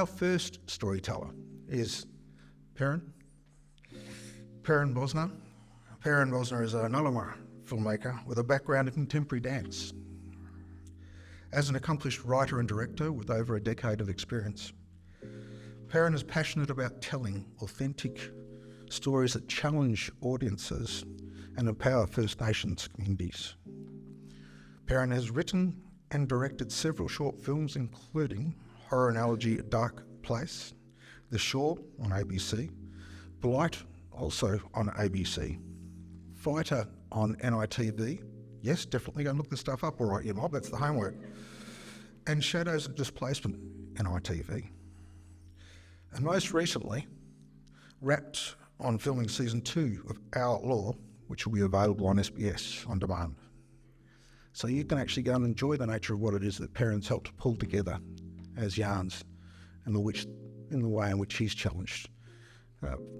our first storyteller is Perun Bonser. Perun Bonser is a Ngarluma filmmaker with a background in contemporary dance. As an accomplished writer and director with over a decade of experience, Perun is passionate about telling authentic stories that challenge audiences and empower First Nations communities. Perun has written and directed several short films, including horror analogy Dark Place, The Shore on ABC, Blight also on ABC, Fighter on NITV, yes, definitely go and look this stuff up, all right, you mob, that's the homework, and Shadows of Displacement NITV. And most recently, wrapped on filming season 2 of Our Law, which will be available on SBS on demand. So you can actually go and enjoy the nature of what it is that Perun's helped pull together as yarns, and in the way in which he's challenged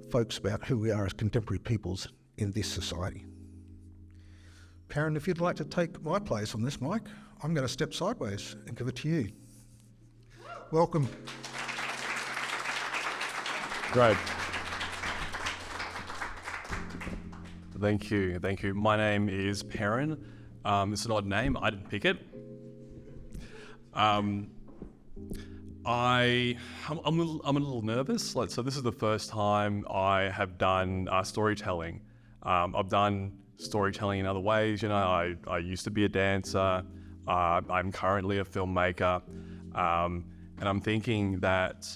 folks about who we are as contemporary peoples in this society. Perun, if you'd like to take my place on this mic, I'm going to step sideways and give it to you. Welcome. Great. Thank you. My name is Perun. It's an odd name. I didn't pick it. I'm a little nervous. So this is the first time I have done storytelling. I've done storytelling in other ways. I used to be a dancer. I'm currently a filmmaker, and I'm thinking that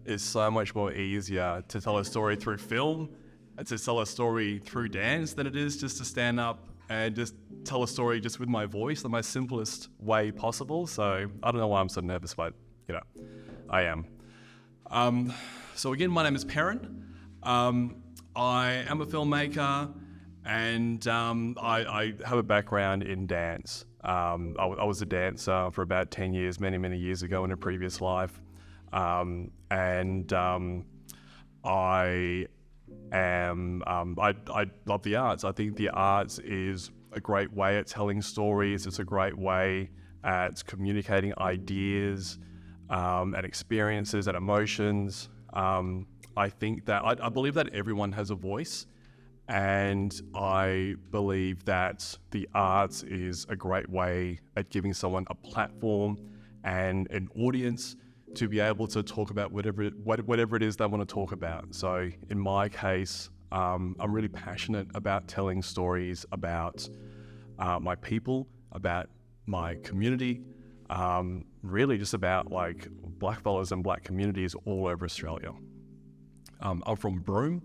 is so much more easier to tell a story through film, and to tell a story through dance, than it is just to stand up and just tell a story just with my voice, the most simplest way possible. So I don't know why I'm so nervous, but I am. So again, my name is Perun. I am a filmmaker, and I have a background in dance. I was a dancer for about 10 years, many years ago in a previous life. I love the arts. I think the arts is a great way at telling stories. It's a great way at communicating ideas and experiences and emotions. I think that I believe that everyone has a voice, and I believe that the arts is a great way at giving someone a platform and an audience to be able to talk about whatever it is they want to talk about. So in my case, I'm really passionate about telling stories about my people, about my community, really just about like blackfellas and black communities all over Australia. I'm from Broome.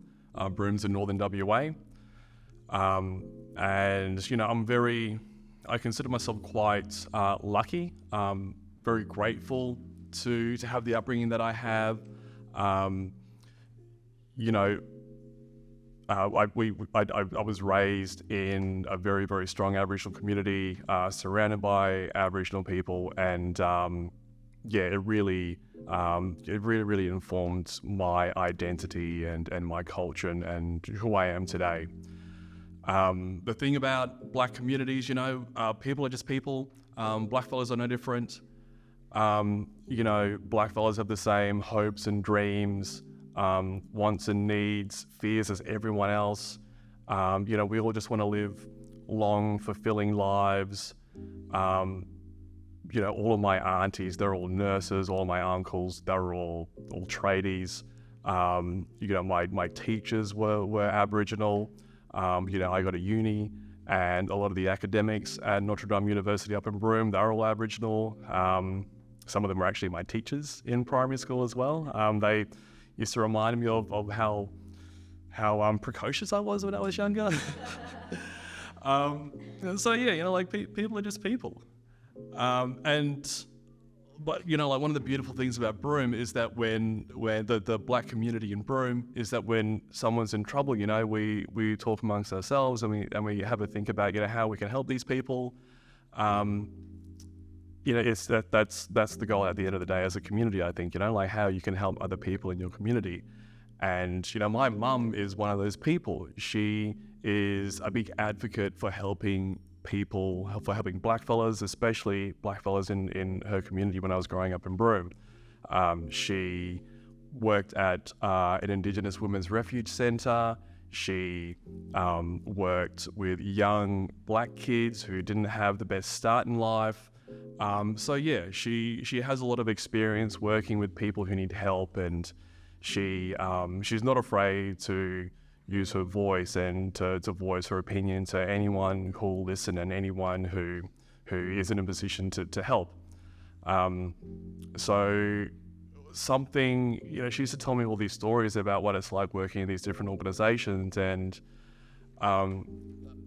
Broome's in northern WA. And I consider myself quite lucky, very grateful to have the upbringing that I have. I was raised in a very, very strong Aboriginal community, surrounded by Aboriginal people, and it really informed my identity and my culture and who I am today. The thing about black communities, people are just people. Blackfellas are no different. Blackfellas have the same hopes and dreams, wants and needs, fears as everyone else. We all just want to live long, fulfilling lives. All of my aunties, they're all nurses. All my uncles, they're all tradies. My teachers were Aboriginal. I got a uni, and a lot of the academics at Notre Dame University up in Broome, they're all Aboriginal. Some of them were actually my teachers in primary school as well. They used to remind me of how precocious I was when I was younger. People are just people. But one of the beautiful things about Broome is that when the black community in Broome is that when someone's in trouble, we talk amongst ourselves and we have a think about how we can help these people. It's that's the goal at the end of the day as a community. I think how you can help other people in your community. And my mum is one of those people. She is a big advocate for helping blackfellas, especially blackfellas in her community when I was growing up in Broome. She worked at an Indigenous Women's Refuge Centre. She worked with young black kids who didn't have the best start in life. So yeah, she has a lot of experience working with people who need help, and she's not afraid to use her voice and to voice her opinion to anyone who'll listen and anyone who is in a position to help. So something, she used to tell me all these stories about what it's like working in these different organizations, and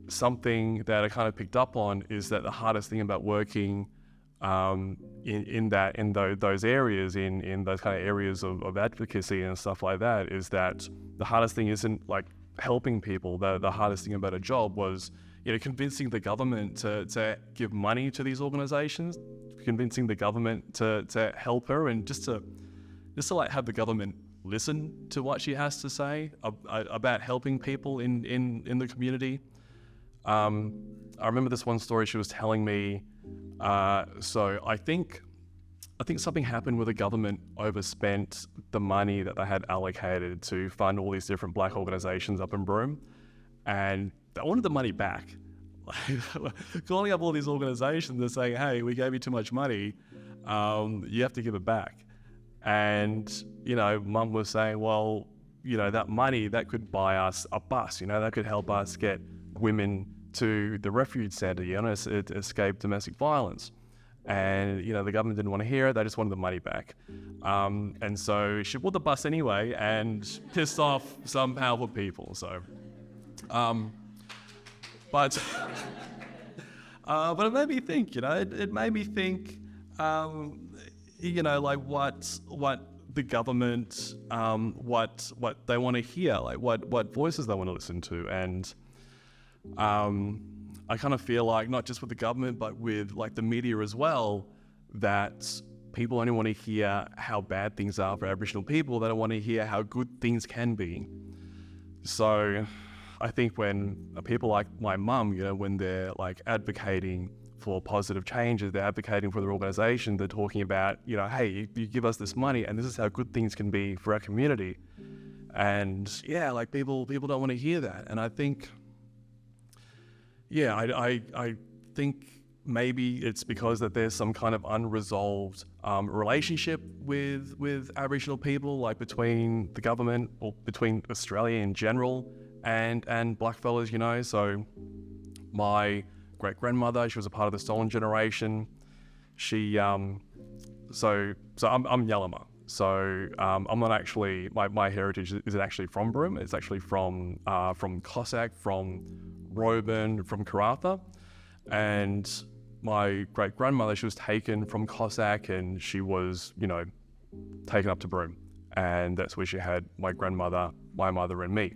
something that I kind of picked up on is that the hardest thing about working in those areas, in those kind of areas of advocacy and stuff like that, is that the hardest thing isn't like helping people. The hardest thing about a job was, convincing the government to give money to these organizations, convincing the government to help her, and just to like have the government listen to what she has to say about helping people in the community. I remember this one story she was telling me. So I think something happened where the government overspent the money that they had allocated to fund all these different black organizations up in Broome, and they wanted the money back. Calling up all these organizations and saying, hey, we gave you too much money, you have to give it back. And, Mum was saying, well, that money, that could buy us a bus, that could help us get women to the refuge centre, escape domestic violence. And, the government didn't want to hear it, they just wanted the money back. And so she bought the bus anyway and pissed off some powerful people, so... But it made me think, it made me think, like what the government, what they want to hear, like what voices they want to listen to. And I kind of feel like not just with the government, but with like the media as well, that people only want to hear how bad things are for Aboriginal people. They don't want to hear how good things can be. So I think when people like my mum, when they're like advocating for positive changes, they're advocating for their organisation, they're talking about, hey, you give us this money and this is how good things can be for our community. And yeah, like people don't want to hear that. And I think, I think maybe it's because that there's some kind of unresolved relationship with Aboriginal people, like between the government or between Australia in general and blackfellas, So my great-grandmother, she was a part of the stolen generation. She, so I'm Ngarluma. So I'm not actually, my heritage isn't actually from Broome. It's actually from Cossack, from Roban, from Karratha. And my great-grandmother, she was taken from Cossack and she was, taken up to Broome. And that's where she had my grandmother, my mother and me.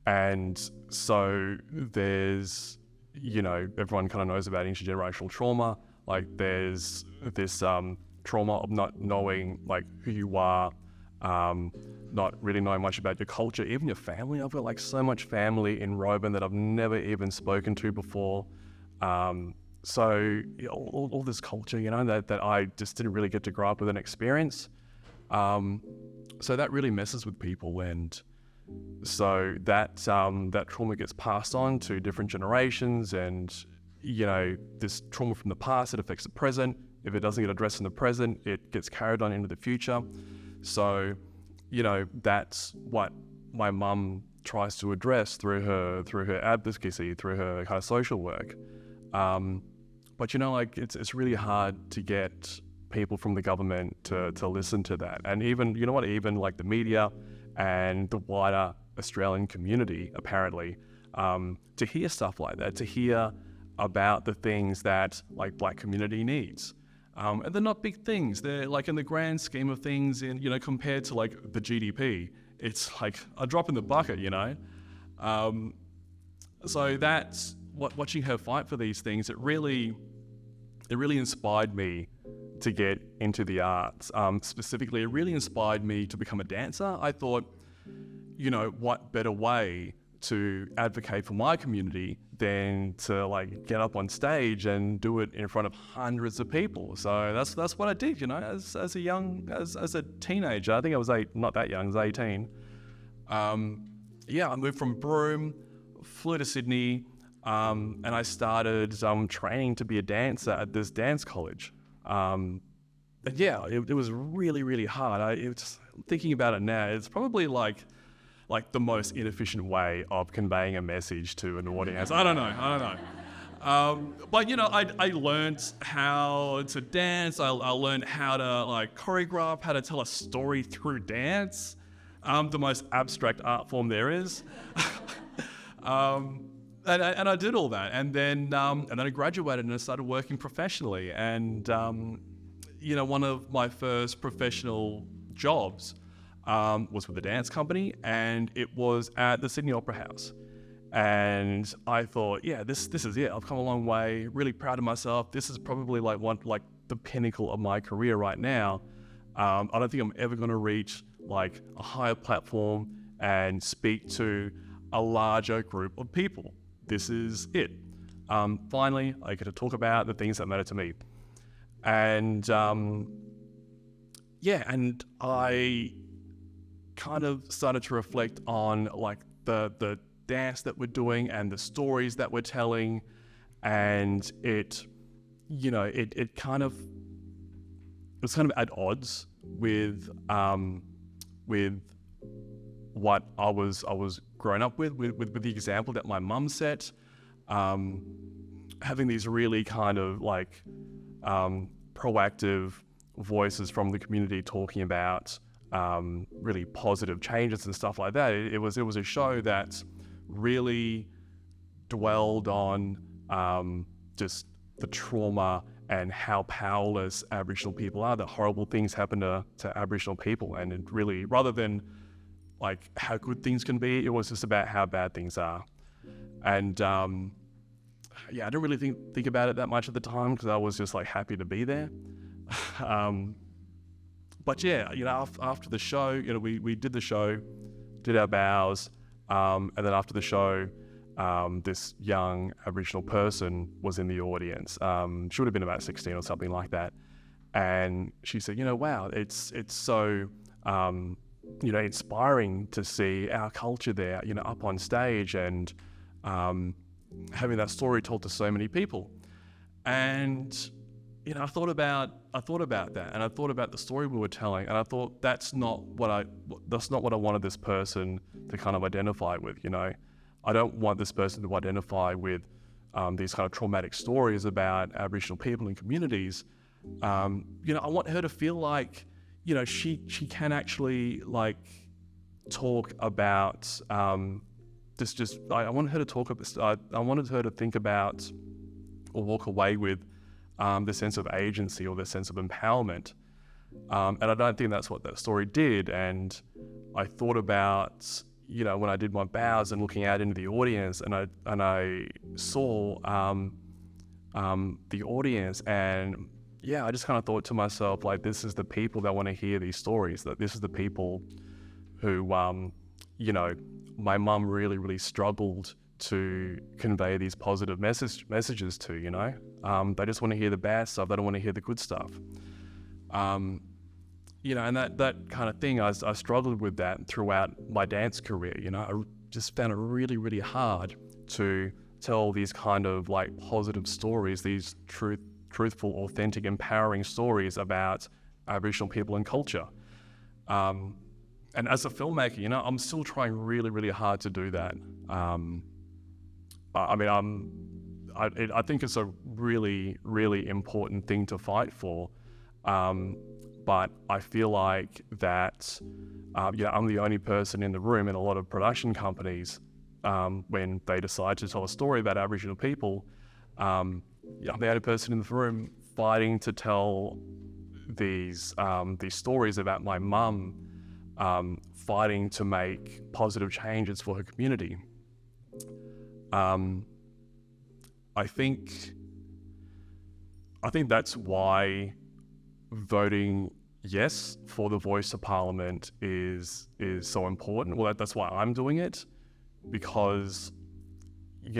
And so there's, everyone kind of knows about intergenerational trauma. Like there's this trauma of not knowing like who you are, not really knowing much about your culture, even your family. I've got like so much family in Roban that I've never even spoken to before. So all this culture, that I just didn't really get to grow up with and experience. So that really messes with people, and so that trauma gets passed on to different generations, and this trauma from the past, it affects the present. If it doesn't get addressed in the present, it gets carried on into the future. So that's what my mum tries to address through her advocacy, through her kind of social work. But it's really hard to get people from the government to listen to that, and even even like the media and the wider Australian community, apparently, to hear stuff like that, to hear about the things that like black community needs. And they're not big things. They're like in the grand scheme of things, compared to like the GDP, it's like a drop in the bucket, So that's watching her fight for these things. It really inspired me to get into the arts. Specifically, it really inspired me to become a dancer. I thought, what better way to advocate for my community than to like get up on stage and do it in front of hundreds of people. So that's what I did, you know, as a teenager. I think I was not that young, I was 18. I moved from Broome, flew to Sydney, and I started training to be a dancer at this dance college. And yeah, it was really, really hard. Thinking about it now, it's probably like the most inefficient way of conveying a message to an audience. I don't know. But you know, I learned how to dance. I learned how to like choreograph, how to tell a story through dance. The most abstract art form there is. And I did all that, and then I graduated and I started working professionally. And you know, one of my first professional jobs was with a dance company, and it was at the Sydney Opera House. And I thought, yeah, this is it. I've come a long way. Really proud of myself. This is probably like the pinnacle of my career right now. I don't think I'm ever going to reach like a higher platform and speak to a larger group of people. This is it. Finally, I get to talk about the things that matter to me. And and I kind of started to reflect on like the dance that we're doing and the stories that we're telling, and it was kind of at odds with what I was growing up with the example that my mum set, having these really kind of like proactive voices from the community talking about really positive changes and stuff like that. It was a show that really dwelled on just the trauma and how powerless Aboriginal people are, that horrible things happen to Aboriginal people. And it really, rather than like how good things can be, it was just about how bad things are. And I didn't really think about it that much at the time because I was just like happy to be there. But yeah, you know, after the show, you know, we did the show, did our bows, and then after the show, this young Aboriginal person was in the audience. She would have been about 16 or something like that. And she said, you know, wow, it's so, you know, inspiring to see our culture there, you know, up on stage and having that story told to so many people. And, you know, I thought about that, and I thought about the story we were telling, and I thought that's not what I wanted this person to kind of identify with. You know, I don't want this person to identify with these kind of traumatic stories about Aboriginal people and communities. You know, I want her to feel like, you know, she can actually like talk about I wanted her to talk about. I wanted her to think about or walk away with the sense of agency or the sense of empowerment. And I don't think that's what that story did. And I thought about, you know, when I did my bows and looking out into the audience, and I saw the audience, and yeah, I just kind of thought to myself, like, this is the people that want to hear these stories. That this is the people who, you know, my mum really, really struggled to convey these positive messages to, you know. They just want to hear the bad stuff. They don't want to hear the good stuff. You know, and that kind of thing, I struggled with that throughout my dance career. You know, I just found it really, really hard to tell these kind of like positive stories, these truthful, authentic, empowering stories about Aboriginal people and culture. And as a filmmaker, you know, I'm still trying really, really hard to do that. I think it's a really, really important thing to fight for. But I feel like that, you know, I'm the only person in the room in a lot of production companies when they decide to tell a story about Aboriginal people. I'm the only person in the room fighting to tell these stories about my mum, fighting to make positive changes for her community. I think that's why voting yes for the voice of Parliament is so important. Well, that's why I'm doing it, because,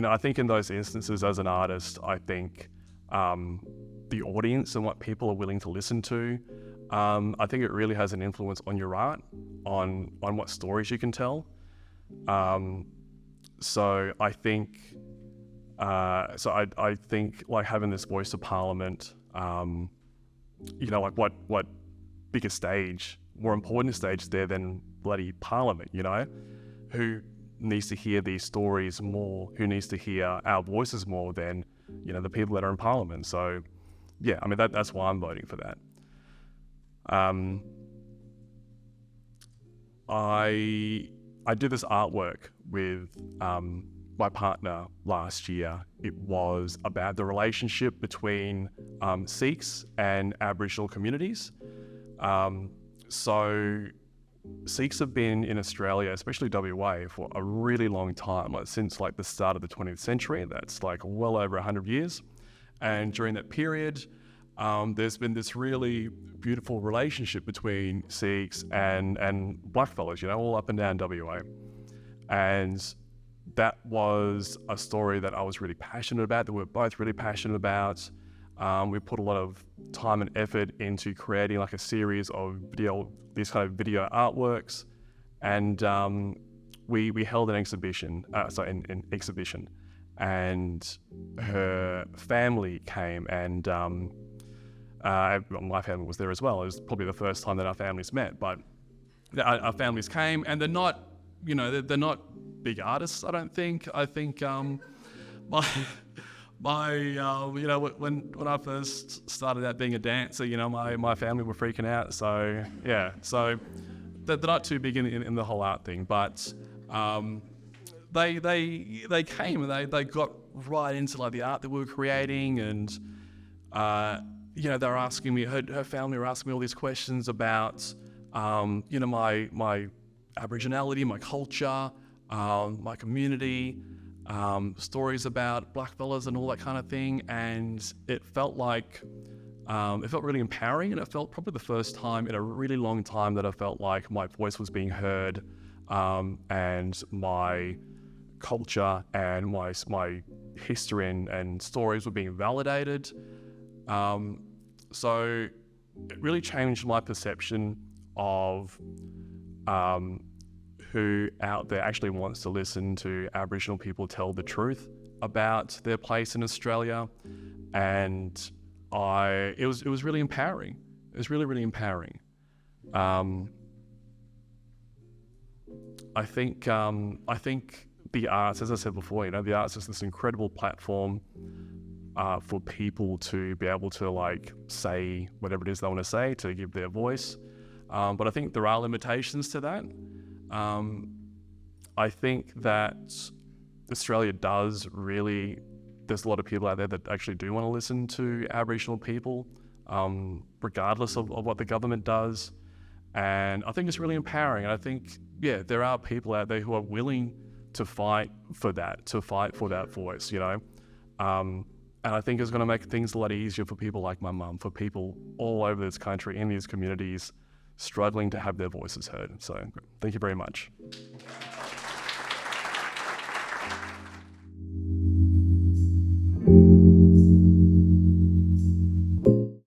I think in those instances as an artist, I think the audience and what people are willing to listen to, I think it really has an influence on your art, on what stories you can tell. So I think like having this voice of Parliament, like what bigger stage, more important stage there than bloody Parliament, who needs to hear these stories more, who needs to hear our voices more than, the people that are in Parliament. So yeah, I mean, that's why I'm voting for that. I did this artwork with my partner last year. It was about the relationship between Sikhs and Aboriginal communities. So Sikhs have been in Australia, especially WA, for a really long time, since the start of the 20th century. That's well over 100 years. And during that period, there's been this really beautiful relationship between Sikhs and blackfellas, all up and down WA. And that was a story that I was really passionate about, that we're both really passionate about. We put a lot of time and effort into creating a series of these kind of video artworks, and we held an exhibition, an exhibition, and her family came, and my family was there as well. It was probably the first time that our families met, but our families came, and they're not, they're not big artists, I don't think. I think when I first started out being a dancer, my family were freaking out. So yeah, so they're not too big in the whole art thing, but they came and they got right into the art that we were creating, and they were asking me, her family were asking me all these questions about my Aboriginality, my culture, my community. Stories about blackfellas and all that kind of thing, and it felt really empowering, and it felt probably the first time in a really long time that I felt like my voice was being heard, and my culture and my history and stories were being validated. So it really changed my perception of who out there actually wants to listen to Aboriginal people tell the truth about their place in Australia. And it was really empowering. It was really, really empowering. I think the arts, as I said before, the arts is this incredible platform for people to be able to say whatever it is they want to say, to give their voice. But I think there are limitations to that. I think that Australia does really, there's a lot of people out there that actually do want to listen to Aboriginal people, regardless of what the government does. And I think it's really empowering. And I think, there are people out there who are willing to fight for that voice, And I think it's going to make things a lot easier for people like my mum, for people all over this country, in these communities, struggling to have their voices heard. So thank you very much.